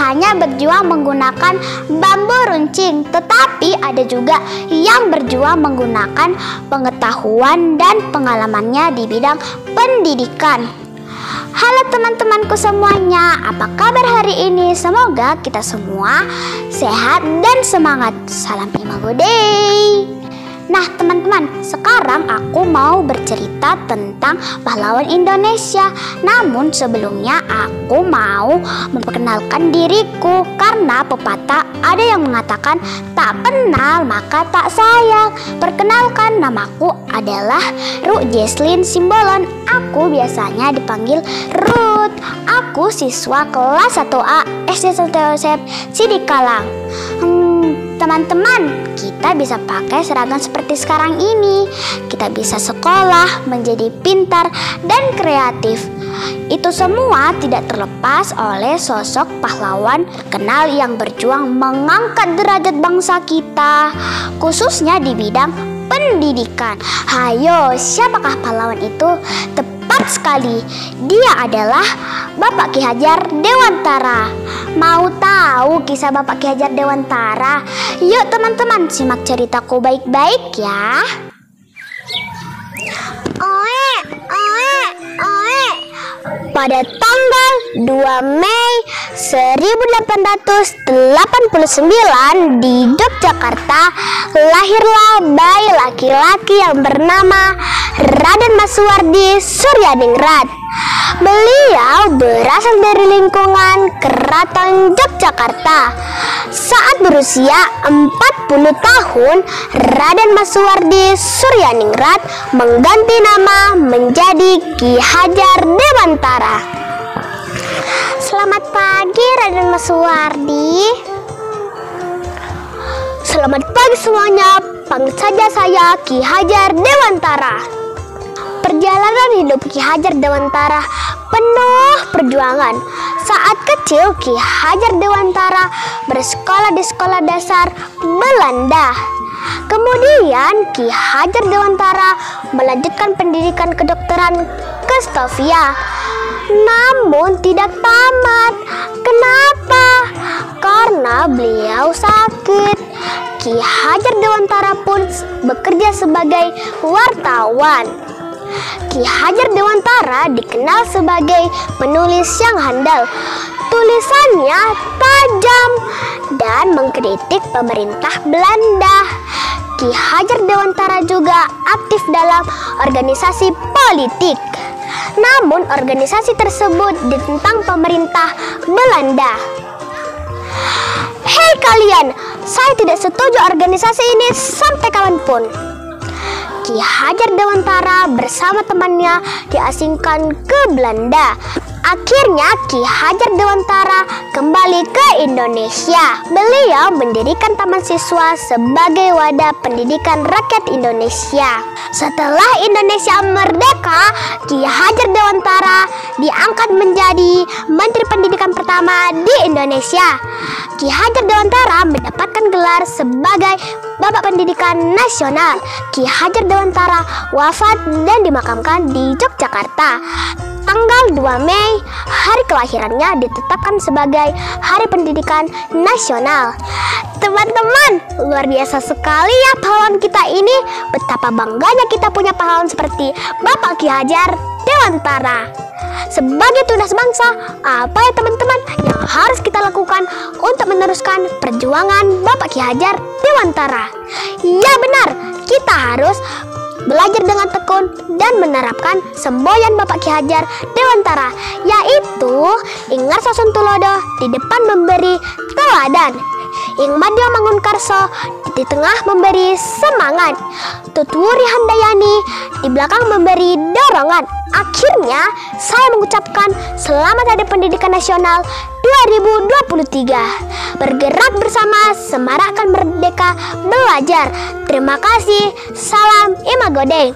hanya berjuang menggunakan bambu runcing, tetapi ada juga yang berjuang menggunakan pengetahuan dan pengalamannya di bidang pendidikan. Halo teman-temanku semuanya, apa kabar hari ini? Semoga kita semua sehat dan semangat. Salam Imago Day. Nah teman-teman, sekarang aku mau bercerita tentang pahlawan Indonesia. Namun sebelumnya aku mau memperkenalkan diriku, karena pepatah ada yang mengatakan tak kenal maka tak sayang. Perkenalkan, namaku adalah Ruth Jesslyn Simbolon. Aku biasanya dipanggil Ruth. Aku siswa kelas 1A SD Santo Yosef Sidikalang. Teman-teman, kita bisa pakai seragam seperti sekarang ini. Kita bisa sekolah, menjadi pintar dan kreatif. Itu semua tidak terlepas oleh sosok pahlawan terkenal yang berjuang mengangkat derajat bangsa kita, khususnya di bidang pendidikan. Hayo, siapakah pahlawan itu? Tepat sekali, dia adalah Bapak Ki Hajar Dewantara. Mau tahu kisah Bapak Ki Hajar Dewantara? Yuk teman-teman, simak ceritaku baik-baik ya. Pada tanggal 2 Mei 1889 di Yogyakarta, lahirlah bayi laki-laki yang bernama Raden Masuwardi Suryaningrat. Beliau berasal dari lingkungan Keraton Yogyakarta. Saat berusia 40 tahun, Raden Masuwardi Suryaningrat mengganti nama menjadi Ki Hajar Dewantara. Selamat pagi Raden Masuwardi. Selamat pagi semuanya, panggil saja saya Ki Hajar Dewantara. Perjalanan hidup Ki Hajar Dewantara penuh perjuangan. Saat kecil, Ki Hajar Dewantara bersekolah di sekolah dasar Belanda. Kemudian Ki Hajar Dewantara melanjutkan pendidikan kedokteran ke Stovia. Namun tidak tamat. Kenapa? Karena beliau sakit. Ki Hajar Dewantara pun bekerja sebagai wartawan. Ki Hajar Dewantara dikenal sebagai penulis yang handal. Tulisannya tajam dan mengkritik pemerintah Belanda. Ki Hajar Dewantara juga aktif dalam organisasi politik. Namun organisasi tersebut ditentang pemerintah Belanda. Hei kalian, saya tidak setuju organisasi ini sampai kapanpun. Ki Hajar Dewantara bersama temannya diasingkan ke Belanda. Akhirnya Ki Hajar Dewantara kembali ke Indonesia. Beliau mendirikan Taman Siswa sebagai wadah pendidikan rakyat Indonesia. Setelah Indonesia merdeka, Ki Hajar Dewantara diangkat menjadi Menteri Pendidikan pertama di Indonesia. Ki Hajar Dewantara mendapatkan gelar sebagai Bapak Pendidikan Nasional. Ki Hajar Dewantara wafat dan dimakamkan di Yogyakarta. Tanggal 2 Mei, hari kelahirannya ditetapkan sebagai Hari Pendidikan Nasional. Teman-teman, luar biasa sekali ya pahlawan kita ini. Betapa bangganya kita punya pahlawan seperti Bapak Ki Hajar Dewantara. Sebagai tunas bangsa, apa ya teman-teman yang harus kita lakukan untuk meneruskan perjuangan Bapak Ki Hajar Dewantara? Ya benar, kita harus belajar dengan tekun dan menerapkan semboyan Bapak Ki Hajar Dewantara, yaitu Ingar Sasun Tulodo di depan memberi teladan, Ing Madya Mangunkarso di tengah memberi semangat, Tutwuri Handayani di belakang memberi dorongan. Akhirnya saya mengucapkan Selamat Hari Pendidikan Nasional 2023. Bergerak bersama, semarakkan merdeka belajar. Terima kasih. Salam Imago Day.